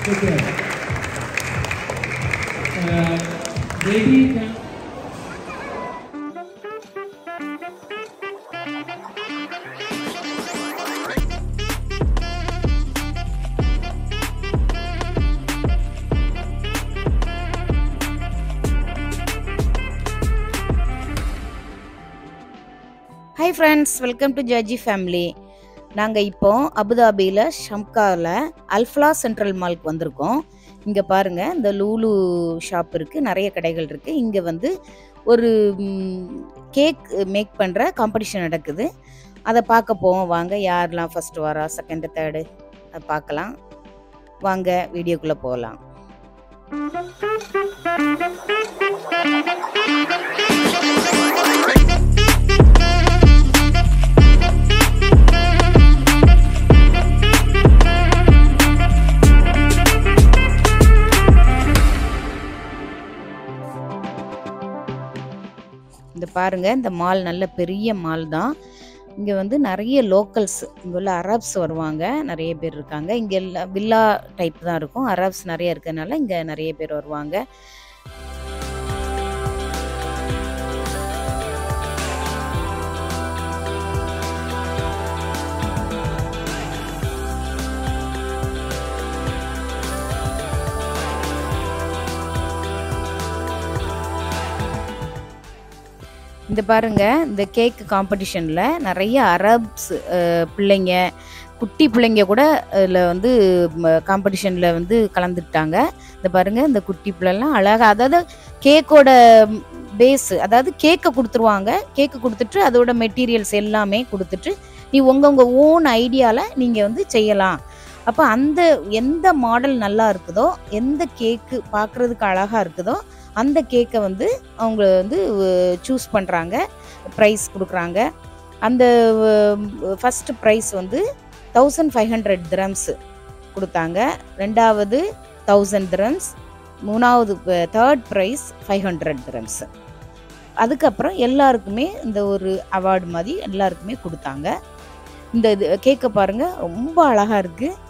Okay. Baby can. Hi friends, welcome to Jaji family. நாங்கள் இப்போ அபுதாபியில் ஷம்காவில் அல்ஃபலா சென்ட்ரல் மால்க்கு வந்திருக்கோம். இங்கே பாருங்கள், இந்த லூலு ஷாப் இருக்குது, நிறைய கடைகள் இருக்குது. இங்கே வந்து ஒரு கேக் மேக் பண்ணுற காம்படிஷன் நடக்குது. அதை பார்க்க போவோம் வாங்க. யாரெல்லாம் ஃபஸ்ட்டு வரா, செகண்டு, தேர்டு அதை பார்க்கலாம் வாங்க. வீடியோக்குள்ளே போகலாம். இந்த பாருங்க, இந்த மால் நல்ல பெரிய மால் தான். இங்கே வந்து நிறைய லோக்கல்ஸ், இங்கே உள்ள அரப்ஸ் வருவாங்க, நிறைய பேர் இருக்காங்க. இங்கே எல்லாம் வில்லா டைப் தான் இருக்கும். அரப்ஸ் நிறைய இருக்கிறதுனால இங்கே நிறைய பேர் வருவாங்க. இந்த பாருங்க, இந்த கேக் காம்படிஷனில் நிறைய அரப்ஸ் பிள்ளைங்க, குட்டி பிள்ளைங்க கூட இதில் வந்து காம்படிஷனில் வந்து கலந்துக்கிட்டாங்க. இந்த பாருங்கள், இந்த குட்டி பிள்ளைலாம் அழகாக, அதாவது கேக்கோட பேஸு, அதாவது கேக்கை கொடுத்துருவாங்க. கேக்கு கொடுத்துட்டு அதோட மெட்டீரியல்ஸ் எல்லாமே கொடுத்துட்டு நீ உங்கள் ஓன் ஐடியாவில் நீங்கள் வந்து செய்யலாம். அப்போ அந்த எந்த மாடல் நல்லா இருக்குதோ, எந்த கேக்கு பார்க்குறதுக்கு அழகாக இருக்குதோ அந்த கேக்கை வந்து அவங்க வந்து சூஸ் பண்ணுறாங்க, ப்ரைஸ் கொடுக்குறாங்க. அந்த ஃபஸ்ட்டு ப்ரைஸ் வந்து 1500 dirhams கொடுத்தாங்க. ரெண்டாவது 1000 dirhams, மூணாவது தேர்ட் ப்ரைஸ் 500 dirhams. அதுக்கப்புறம் எல்லாருக்குமே இந்த ஒரு அவார்டு மாதிரி எல்லாருக்குமே கொடுத்தாங்க. இந்த கேக்கை பாருங்கள், ரொம்ப அழகாக இருக்குது.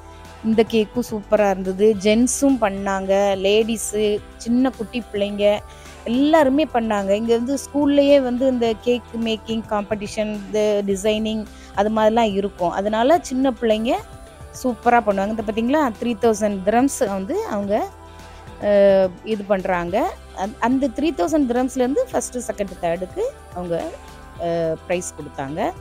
இந்த கேக்கும் சூப்பராக இருந்தது. ஜென்ஸும் பண்ணாங்க, லேடிஸு, சின்ன குட்டி பிள்ளைங்க எல்லாருமே பண்ணாங்க. இங்கே வந்து ஸ்கூல்லையே வந்து இந்த கேக் மேக்கிங் காம்படிஷன், இந்த டிசைனிங் அது மாதிரிலாம் இருக்கும். அதனால சின்ன பிள்ளைங்க சூப்பராக பண்ணுவாங்க. இந்த பார்த்திங்களா, 3000 dirhams வந்து அவங்க இது பண்ணுறாங்க. அந்த 3000 dirhamsலேருந்து ஃபஸ்ட்டு, செகண்டு, தேர்டுக்கு அவங்க ப்ரைஸ் கொடுத்தாங்க.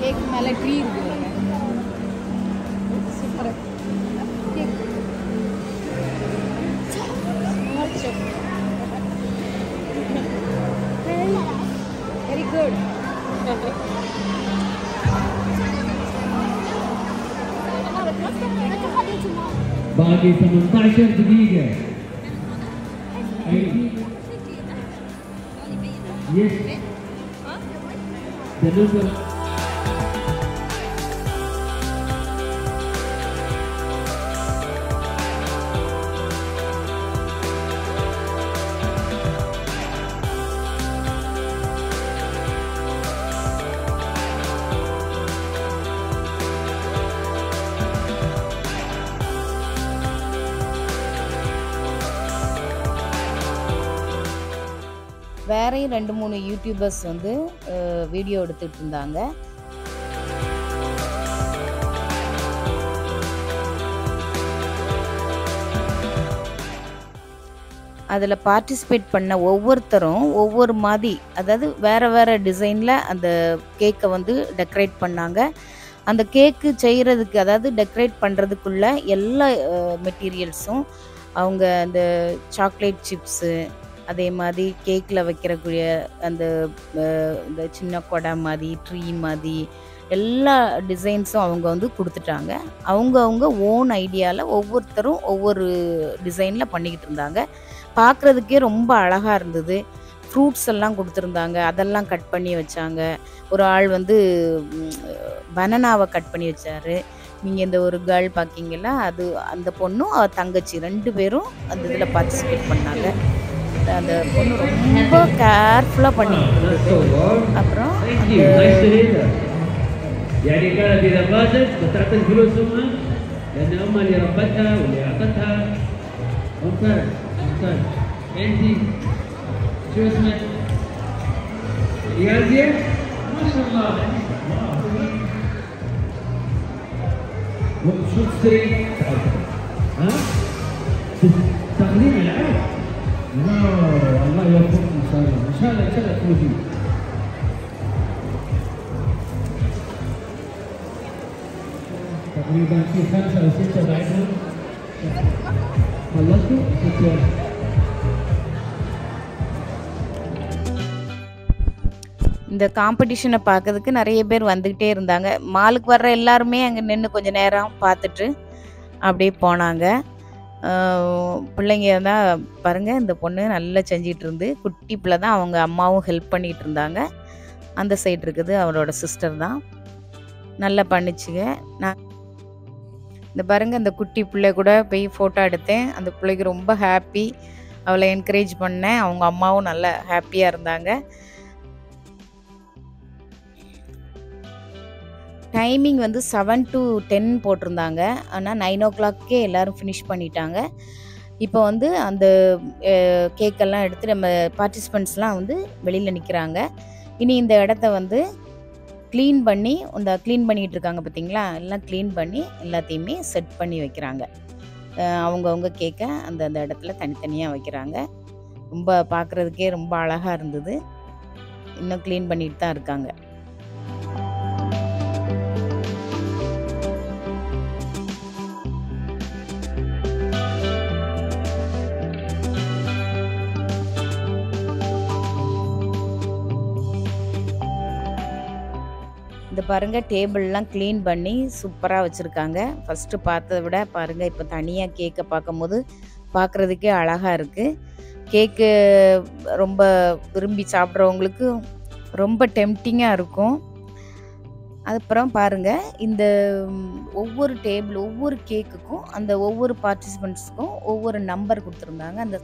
கேக் மேலே ட்ரீ இருக்கு, சூப்பராக cake. Very good. باقي 18 دقيقة. Yes. The number. வேறையும் 2-3 யூடியூபர்ஸ் வந்து வீடியோ எடுத்துகிட்டு இருந்தாங்க. அதில் பார்ட்டிசிபேட் பண்ண ஒவ்வொருத்தரும் ஒவ்வொரு மாதிரி, அதாவது வேறு வேறு டிசைனில் அந்த கேக்கை வந்து டெக்கரேட் பண்ணாங்க. அந்த கேக்கு செய்கிறதுக்கு, அதாவது டெக்கரேட் பண்ணுறதுக்குள்ள எல்லா மெட்டீரியல்ஸும் அவங்க அந்த சாக்லேட் சிப்ஸு, அதே மாதிரி கேக்கில் வைக்கிறக்கூடிய அந்த இந்த சின்ன கொடை மாதிரி ட்ரீ மாதிரி எல்லா டிசைன்ஸும் அவங்க வந்து கொடுத்துட்டாங்க. அவங்க ஓன் ஐடியாவில் ஒவ்வொருத்தரும் ஒவ்வொரு டிசைனில் பண்ணிக்கிட்டு இருந்தாங்க. பார்க்குறதுக்கே ரொம்ப அழகாக இருந்தது. ஃப்ரூட்ஸ் எல்லாம் கொடுத்துருந்தாங்க, அதெல்லாம் கட் பண்ணி வச்சாங்க. ஒரு ஆள் வந்து பனானாவை கட் பண்ணி வச்சார். நீங்கள் இந்த ஒரு கேர்ள் பார்க்கிங்களா, அது அந்த பொண்ணும் தங்கச்சி 2 பேரும் அந்த இதில் பார்ட்டிசிபேட் பண்ணாங்க. அந்த பொண்ணு ரொம்ப கேர்ஃபுல்லாக பண்ணிட்டு இருந்தது. அப்புறம் يعني كانت إذا فازت بتعطي الفلوس أمها لأن أمها اللي ربتها واللي أعطتها. ممتاز ممتاز. أنت شو اسمك؟ يازية؟ ما شاء الله. شو تشتري؟ ها؟ تاخذين ألعاب؟ لا الله يوفقك إن شاء الله، إن شاء الله تفوزين. تقريبا في 5 أو 6 بعدهم. خلصتوا؟ شكرا. இந்த காம்படிஷனை பார்க்கறதுக்கு நிறைய பேர் வந்துக்கிட்டே இருந்தாங்க. மாலுக்கு வர்ற எல்லாருமே அங்கே நின்று கொஞ்சம் நேரம் பார்த்துட்டு அப்படியே போனாங்க. பிள்ளைங்க தான் பாருங்கள், இந்த பொண்ணு நல்லா செஞ்சிகிட்டு இருந்து, குட்டி பிள்ளை தான், அவங்க அம்மாவும் ஹெல்ப் பண்ணிகிட்டு இருந்தாங்க. அந்த சைடு இருக்குது அவரோட சிஸ்டர் தான், நல்லா பண்ணிச்சுங்க. நான் இந்த பாருங்கள், இந்த குட்டி பிள்ளை கூட போய் ஃபோட்டோ எடுத்தேன். அந்த பிள்ளைக்கு ரொம்ப ஹாப்பி, அவளை என்கரேஜ் பண்ணேன். அவங்க அம்மாவும் நல்லா ஹாப்பியாக இருந்தாங்க. டைமிங் வந்து 7 to 10 போட்டிருந்தாங்க. ஆனால் 9 o'clock எல்லோரும் ஃபினிஷ் பண்ணிட்டாங்க. இப்போ வந்து அந்த கேக்கெல்லாம் எடுத்து நம்ம பார்ட்டிசிபெண்ட்ஸ்லாம் வந்து வெளியில் நிற்கிறாங்க. இனி இந்த இடத்த வந்து க்ளீன் பண்ணிகிட்டு இருக்காங்க பார்த்தீங்களா, எல்லாம் க்ளீன் பண்ணி எல்லாத்தையுமே செட் பண்ணி வைக்கிறாங்க. அவங்கவுங்க கேக்கை அந்த இடத்துல தனித்தனியாக வைக்கிறாங்க. ரொம்ப பார்க்குறதுக்கே ரொம்ப அழகாக இருந்தது. இன்னும் க்ளீன் பண்ணிட்டு தான் இருக்காங்க. இந்த பாருங்கள், டேபிள்லாம் க்ளீன் பண்ணி சூப்பராக வச்சுருக்காங்க. ஃபஸ்ட்டு பார்த்ததை விட பாருங்கள், இப்போ தனியாக கேக்கை பார்க்கும்போது பார்க்குறதுக்கே அழகாக இருக்குது. கேக்கு ரொம்ப விரும்பி சாப்பிட்றவங்களுக்கு ரொம்ப டெம்டிங்காக இருக்கும். அதுக்கப்புறம் பாருங்கள், இந்த ஒவ்வொரு டேபிள் ஒவ்வொரு கேக்குக்கும் அந்த ஒவ்வொரு பார்ட்டிசிபெண்ட்ஸுக்கும் ஒவ்வொரு நம்பர் கொடுத்துருந்தாங்க. அந்த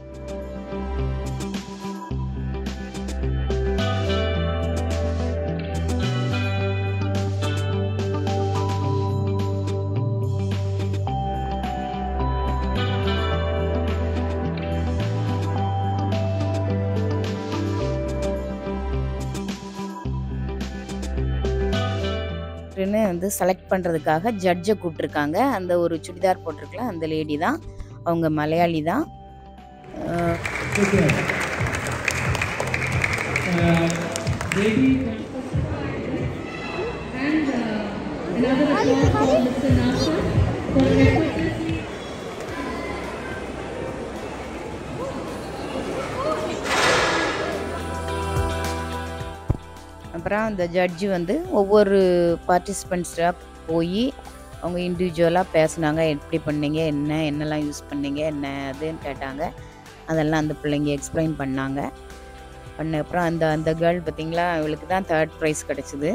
வந்து செலக்ட் பண்ணுறதுக்காக ஜட்ஜை கூப்பிட்ருக்காங்க. அந்த ஒரு சுடிதார் போட்டிருக்கலாம் அந்த லேடி தான், அவங்க மலையாளி தான். அப்புறம் அந்த ஜட்ஜி வந்து ஒவ்வொரு பார்ட்டிசிபெண்ட்ஸாக போய் அவங்க இண்டிவிஜுவலாக பேசுனாங்க. எப்படி பண்ணீங்க, என்னெல்லாம் யூஸ் பண்ணீங்க, என்ன அதுன்னு கேட்டாங்க. அதெல்லாம் அந்த பிள்ளைங்க எக்ஸ்பிளைன் பண்ணாங்க. அப்புறம் அந்த கேர்ள் பார்த்திங்களா, இவளுக்கு தான் 3rd ப்ரைஸ் கிடச்சிது.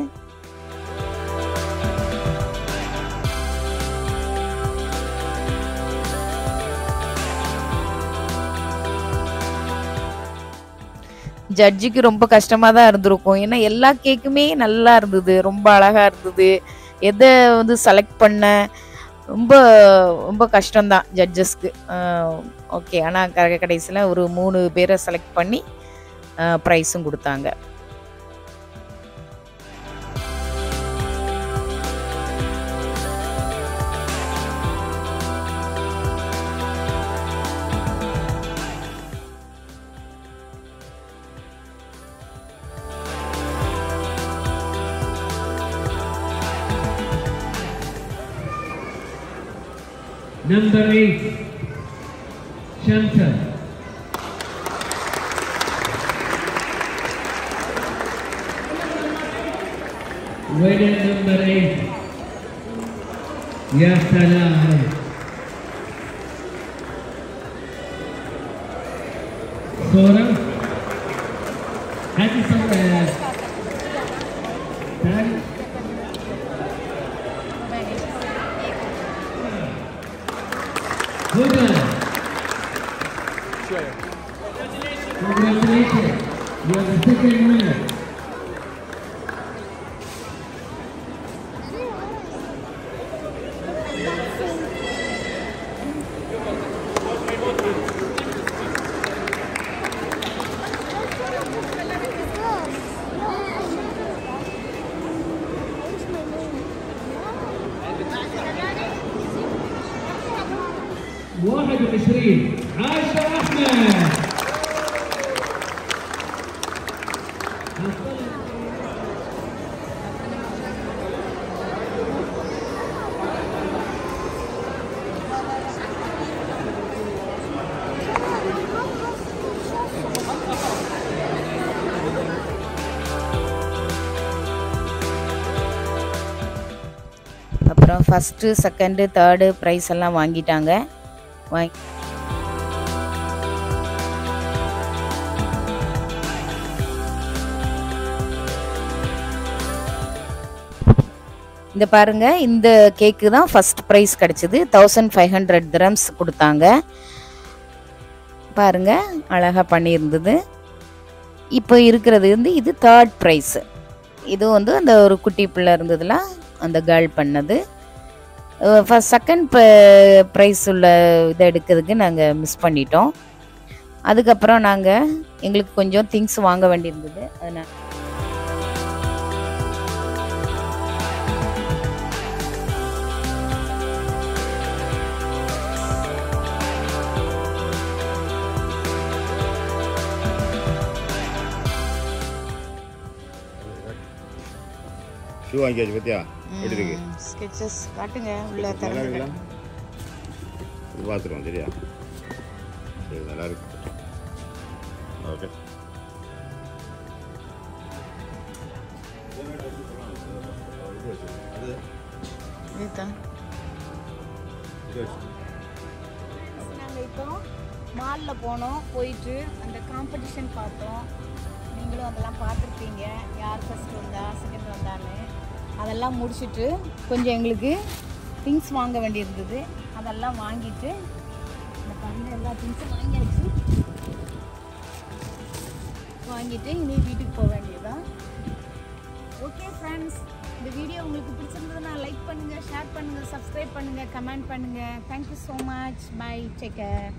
ஜட்ஜுக்கு ரொம்ப கஷ்டமாக தான் இருந்திருக்கும். ஏன்னா எல்லா கேக்குமே நல்லா இருந்தது, ரொம்ப அழகாக இருந்தது. எதை வந்து செலக்ட் பண்ண ரொம்ப ரொம்ப கஷ்டம்தான் ஜட்ஜஸ்க்கு. ஓகே, ஆனால் கடைசியில் ஒரு 3 பேரை செலக்ட் பண்ணி ப்ரைஸும் கொடுத்தாங்க. Number 8, Shamsa. winner number 8. Ya salam. Sora. Hadi Sora. Dan Huda. Congratulations. You are the second winner. واحد وعشرين عائشة أحمد. அப்புறம் ஃபஸ்ட்டு செகண்டு தேர்டு ப்ரைஸ் எல்லாம் வாங்கிட்டாங்க. இந்த பாருங்க, இந்த கேக்கு தான் ஃபர்ஸ்ட் ப்ரைஸ் கிடச்சிது. 1500 dirhams கொடுத்தாங்க. பாருங்க, அழகாக பண்ணியிருந்தது. இப்போ இருக்கிறது வந்து இது தேர்ட் ப்ரைஸு. இது வந்து அந்த ஒரு குட்டி பிள்ளை இருந்ததுல அந்த கேர்ள் பண்ணது. ஃபஸ்ட் செகண்ட் ப்ரைஸ் உள்ள இதை எடுக்கிறதுக்கு நாங்கள் மிஸ் பண்ணிட்டோம். அதுக்கப்புறம் நாங்கள் எங்களுக்கு கொஞ்சம் திங்ஸ் வாங்க வேண்டியிருந்தது. அதனால் ஷூ வாங்கியாச்சு பத்தியா? எப்படி இருக்கு? ஸ்கெட்சஸ் காட்டுங்க, உள்ள தரங்க பார்த்துருவோம். சரியா? சரி, நல்லா இருக்கு. ஓகே. நாங்கள் இப்போ மாலில் போனோம். போயிட்டு அந்த காம்படிஷன் பார்த்தோம். நீங்களும் அதெல்லாம் பார்த்துருப்பீங்க, யார் ஃபஸ்ட் வந்தா செகண்ட் வந்தான்னு. அதெல்லாம் முடிச்சுட்டு கொஞ்சம் எங்களுக்கு திங்ஸ் வாங்க வேண்டியிருந்தது. அதெல்லாம் வாங்கிட்டு இந்த பண்ண எல்லா திங்ஸும் வாங்கிட்டு இனி வீட்டுக்கு போக வேண்டியதுதான். ஓகே ஃப்ரெண்ட்ஸ், இந்த வீடியோ உங்களுக்கு பிடிச்சிருந்ததுன்னா லைக் பண்ணுங்கள், ஷேர் பண்ணுங்கள், சப்ஸ்கிரைப் பண்ணுங்கள், கமெண்ட் பண்ணுங்கள். Thank you so much. Bye, take care.